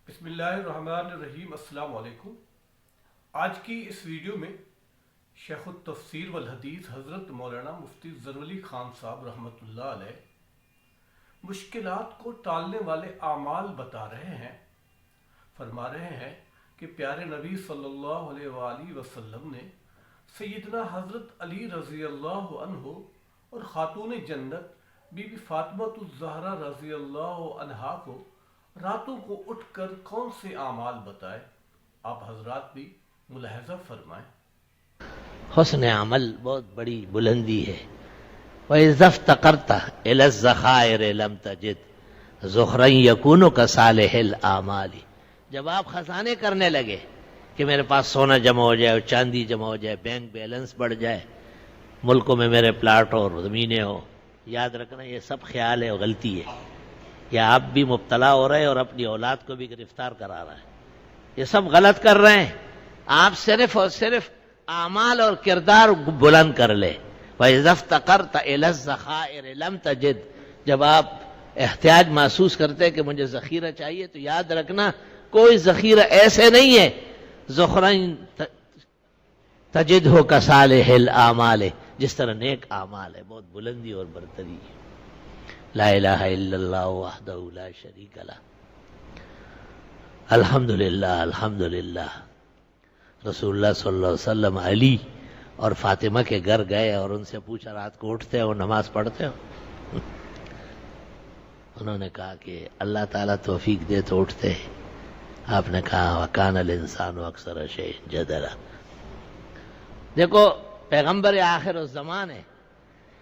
بسم اللہ الرحمن الرحیم۔ السلام علیکم۔ آج کی اس ویڈیو میں شیخ التفسیر والحدیث حضرت مولانا مفتی ظفر علی خان صاحب رحمۃ اللہ علیہ مشکلات کو ٹالنے والے اعمال بتا رہے ہیں۔ فرما رہے ہیں کہ پیارے نبی صلی اللہ علیہ وآلہ وسلم نے سیدنا حضرت علی رضی اللہ عنہ اور خاتون جنت بی بی فاطمہ الزہرا رضی اللہ عنہا کو راتوں کو اٹھ کر کون سے اعمال بتائے، آپ حضرات بھی ملاحظہ فرمائیں۔ حسن عمل بہت بڑی بلندی ہے۔ وَإِذَا افْتَقَرْتَ إِلَى الذَّخَائِرِ لَمْ تَجِدْ ذُخْرًا يَكُونُ كَصَالِحِ الْأَعْمَالِ۔ جب آپ خزانے کرنے لگے کہ میرے پاس سونا جمع ہو جائے اور چاندی جمع ہو جائے، بینک بیلنس بڑھ جائے، ملکوں میں میرے پلاٹ اور زمینیں ہو، یاد رکھنا یہ سب خیال ہے اور غلطی ہے۔ یا آپ بھی مبتلا ہو رہے ہیں اور اپنی اولاد کو بھی گرفتار کرا رہے ہیں، یہ سب غلط کر رہے ہیں۔ آپ صرف اور صرف اعمال اور کردار بلند کر لے۔ وَإِذَا افْتَقَرْتَ إِلَى الذَّخَائِرِ لَمْ تَجِدْ، جب آپ احتیاج محسوس کرتے کہ مجھے ذخیرہ چاہیے تو یاد رکھنا کوئی ذخیرہ ایسے نہیں ہے ذُخْرًا تَجِدْهُ كَصَالِحِ الْأَعْمَالِ، جس طرح نیک اعمال ہے، بہت بلندی اور برتری ہے۔ لا الہ الا اللہ وحدہ لا شریک لہ، الحمدللہ الحمدللہ۔ رسول اللہ صلی اللہ علیہ وسلم علی اور فاطمہ کے گھر گئے اور ان سے پوچھا رات کو اٹھتے ہو، نماز پڑھتے ہو؟ انہوں نے کہا کہ اللہ تعالیٰ توفیق دے تو اٹھتے ہیں۔ آپ نے کہا وَكَانَ الْإِنسَانُ أَكْثَرَ شَيْءٍ جَدَلًا۔ دیکھو پیغمبر آخر الزمان ہے،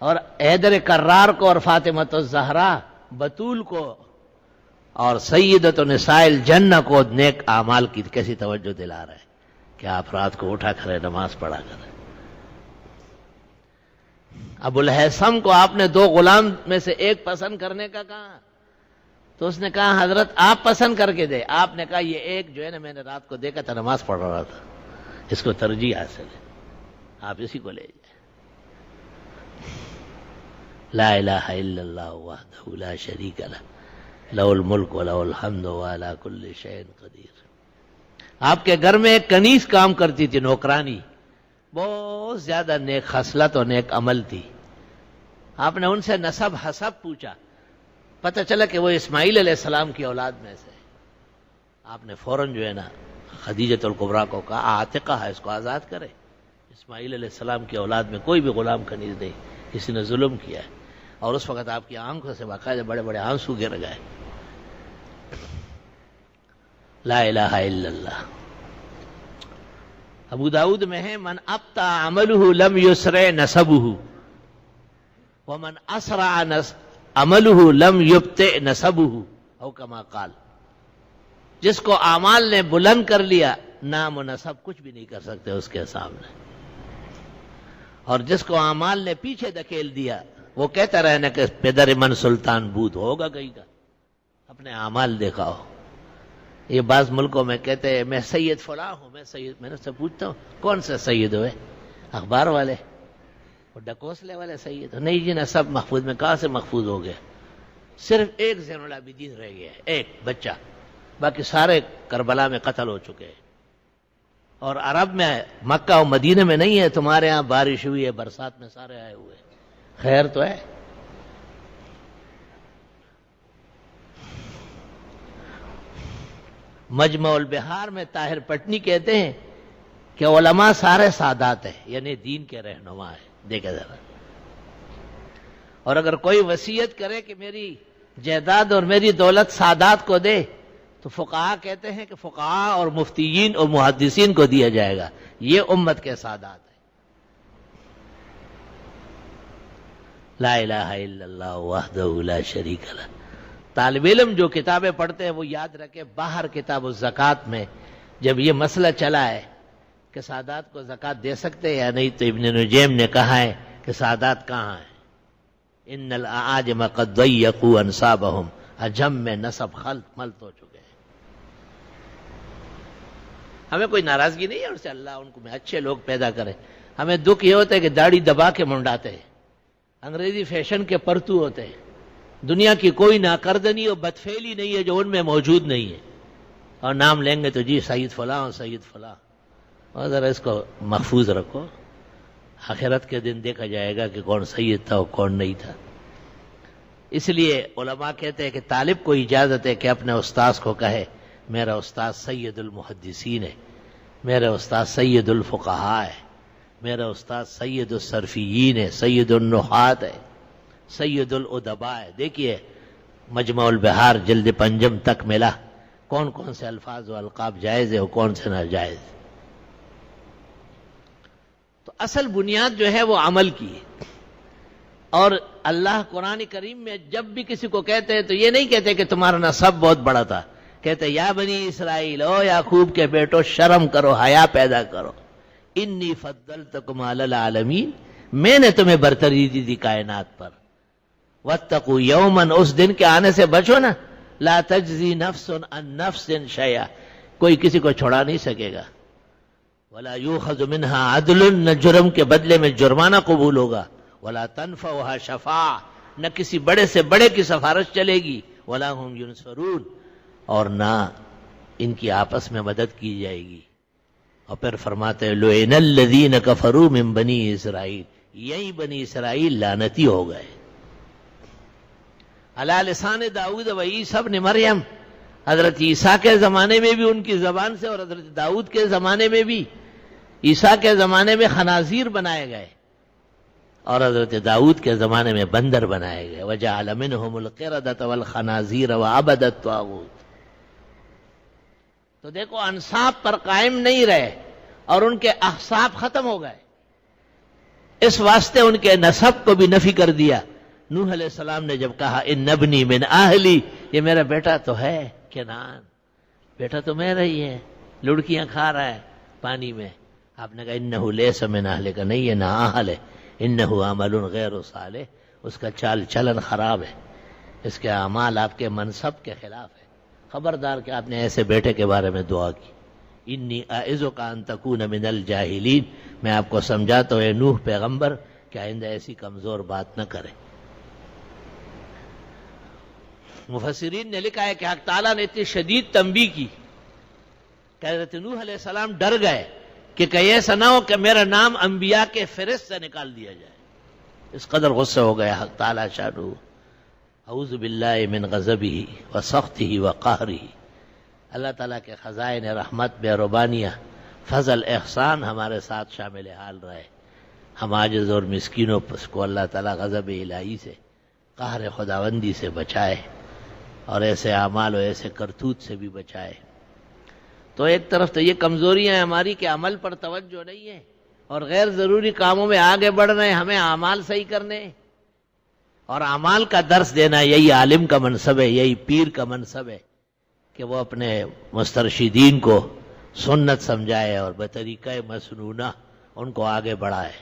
اور حیدر کرار کو اور فاطمہ الزہرا بطول کو اور سیدۃ نساء الجنہ کو نیک اعمال کی کیسی توجہ دلا رہے ہیں کہ آپ رات کو اٹھا کرے، نماز پڑھا کرے۔ ابو الہیثم کو آپ نے دو غلام میں سے ایک پسند کرنے کا کہا تو اس نے کہا حضرت آپ پسند کر کے دے۔ آپ نے کہا یہ ایک جو ہے نا میں نے رات کو دیکھا تھا، نماز پڑھ رہا تھا، اس کو ترجیح حاصل ہے، آپ اسی کو لے جائیں۔ لا الہ الا اللہ وحدہ لا شریک لہ، لہ الملک و لہ الحمد وعلی کل شیء قدیر۔ آپ کے گھر میں ایک کنیز کام کرتی تھی، نوکرانی، بہت زیادہ نیک خصلت اور نیک عمل تھی۔ آپ نے ان سے نسب حسب پوچھا، پتہ چلا کہ وہ اسماعیل علیہ السلام کی اولاد میں سے۔ آپ نے فوراً جو ہے نا خدیجۃ الکبریٰ کو کہا عاتقہ ہے، اس کو آزاد کرے۔ اسماعیل علیہ السلام کی اولاد میں کوئی بھی غلام کنیز نہیں، کسی نے ظلم کیا ہے۔ اور اس وقت آپ کی آنکھوں سے باقاعدہ بڑے بڑے آنسو گر گئے۔ لا الہ الا اللہ۔ ابو داؤد میں ہے من ابطأ عملہ لم یسرع نسبہ ومن اسرع عملہ لم یبطئ نسبہ، او کما قال۔ جس کو اعمال نے بلند کر لیا، نام و نسب کچھ بھی نہیں کر سکتے اس کے سامنے، اور جس کو اعمال نے پیچھے دھکیل دیا وہ کہتا رہنا کہ پدر من سلطان بود، ہوگا کہیں کا، اپنے اعمال دکھاؤ۔ یہ بعض ملکوں میں کہتے ہیں میں سید فلاں ہوں، میں نے اس سے پوچھتا ہوں کون سے سید ہوئے؟ اخبار والے، وہ ڈکوسلے والے سید ہو؟ نہیں جی نا، سب محفوظ میں کہاں سے محفوظ ہو گیا؟ صرف ایک زین العابدین رہ گیا ہے، ایک بچہ، باقی سارے کربلا میں قتل ہو چکے ہیں۔ اور عرب میں مکہ و مدینہ میں نہیں ہے، تمہارے ہاں بارش ہوئی ہے، برسات میں سارے آئے ہوئے، خیر تو ہے۔ مجمع البحار میں طاہر پٹنی کہتے ہیں کہ علماء سارے سادات ہیں، یعنی دین کے رہنما ہیں۔ دیکھیں ذرا، اور اگر کوئی وصیت کرے کہ میری جائیداد اور میری دولت سادات کو دے تو فقہاء کہتے ہیں کہ فقہاء اور مفتیین اور محدثین کو دیا جائے گا، یہ امت کے سادات ہیں۔ لا الہ الا اللہ وحدہ لا شریک لہ۔ طالب علم جو کتابیں پڑھتے ہیں وہ یاد رکھے، باہر کتاب الزکوٰۃ میں جب یہ مسئلہ چلا ہے کہ سادات کو زکوٰۃ دے سکتے یا نہیں، تو ابن نجیم نے کہا ہے کہ سادات کہاں ہیں؟ ان الاعاجم قد ضیقوا انصابهم، عجم میں نسب خلط ملت ہو چکے ہیں۔ ہمیں کوئی ناراضگی نہیں ہے ان سے، اللہ ان کو میں اچھے لوگ پیدا کرے۔ ہمیں دکھ یہ ہوتا ہے کہ داڑھی دبا کے منڈاتے ہیں، انگریزی فیشن کے پرتو ہوتے ہیں، دنیا کی کوئی ناکردنی اور بدفعلی نہیں ہے جو ان میں موجود نہیں ہے۔ اور نام لیں گے تو جی سید فلاں اور سید فلاں، اور ذرا اس کو محفوظ رکھو، آخرت کے دن دیکھا جائے گا کہ کون سید تھا اور کون نہیں تھا۔ اس لیے علماء کہتے ہیں کہ طالب کو اجازت ہے کہ اپنے استاذ کو کہے میرا استاذ سید المحدثین ہے، میرا استاذ سید الفقہاء ہے، میرا استاذ سید الصرفیین ہے، سید النحات ہے، سید الادباء ہے۔ دیکھیے مجمع البحار جلد 5 تک ملا کون کون سے الفاظ و القاب جائز ہے اور کون سے ناجائز۔ تو اصل بنیاد جو ہے وہ عمل کی ہے، اور اللہ قرآن کریم میں جب بھی کسی کو کہتے ہیں تو یہ نہیں کہتے کہ تمہارا نسب بہت بڑا تھا، کہتے یا بنی اسرائیل، او یعقوب کے بیٹو شرم کرو، حیا پیدا کرو، انی فضلتکم علی العالمین، میں نے تمہیں برتری دی کائنات پر، واتقوا یوما، اس دن کے آنے سے بچو نا، لا تجزی نفس عن نفس شیئا، کوئی کسی کو چھڑا نہیں سکے گا، ولا یؤخذ منها عدل، نہ جرم کے بدلے میں جرمانہ قبول ہوگا، ولا تنفعها شفاعہ، نہ کسی بڑے سے بڑے کی سفارش چلے گی، ولا هم ینصرون، اور نہ ان کی آپس میں مدد کی جائے گی۔ اور پھر فرماتے ہیں لعن الذین کفروا من بنی اسرائیل، یہی بنی اسرائیل لعنتی ہو گئے۔ علی لسان داؤد و عیسیٰ ابن مریم، حضرت عیسیٰ کے زمانے میں بھی ان کی زبان سے، اور حضرت داؤد کے زمانے میں بھی، عیسیٰ کے زمانے میں خنازیر بنائے گئے اور حضرت داؤد کے زمانے میں بندر بنائے گئے، وجعل منہم القردۃ والخنازیر وعبد الطاغوت۔ تو دیکھو انساب پر قائم نہیں رہے اور ان کے احساب ختم ہو گئے، اس واسطے ان کے نسب کو بھی نفی کر دیا۔ نوح علیہ السلام نے جب کہا ان ابنی من اہلی، یہ میرا بیٹا تو ہے کنعان، بیٹا تو میرا ہی ہے، لڑکیاں کھا رہا ہے پانی میں، آپ نے کہا انہ لیس من اہلک، نہیں ہے نہ اہل ہے، انہ عمل غیر صالح، اس کا چال چلن خراب ہے، اس کے اعمال آپ کے منصب کے خلاف ہے، خبردار کہ آپ نے ایسے بیٹے کے بارے میں دعا کی۔ انی اعظک ان تکون من الجاہلین، میں آپ کو سمجھاتا ہوں اے نوح پیغمبر کہ آئندہ ایسی کمزور بات نہ کرے۔ مفسرین نے لکھا ہے کہ حق تعالیٰ نے اتنی شدید تنبیہ کی کہ حضرت نوح علیہ السلام ڈر گئے کہ کہیں ایسا نہ ہو کہ میرا نام انبیاء کے فہرست سے نکال دیا جائے، اس قدر غصہ ہو گیا حق تعالیٰ شانہ۔ اعوذ باللہ من غضبہ وسخطہ وقہرہ، اللہ تعالیٰ کے خزائن رحمت، مہربانیاں، فضل، احسان ہمارے ساتھ شامل حال رہے، ہم عاجز اور مسکینوں کو اللہ تعالیٰ غضب الہی سے، قہر خداوندی سے بچائے، اور ایسے اعمال و ایسے کرتوت سے بھی بچائے۔ تو ایک طرف تو یہ کمزوریاں ہیں ہماری کہ عمل پر توجہ نہیں ہے، اور غیر ضروری کاموں میں آگے بڑھ رہے ہیں، ہمیں اعمال صحیح کرنے ہیں، اور اعمال کا درس دینا یہی عالم کا منصب ہے، یہی پیر کا منصب ہے کہ وہ اپنے مسترشدین کو سنت سمجھائے اور بطریقہ مسنونہ ان کو آگے بڑھائے۔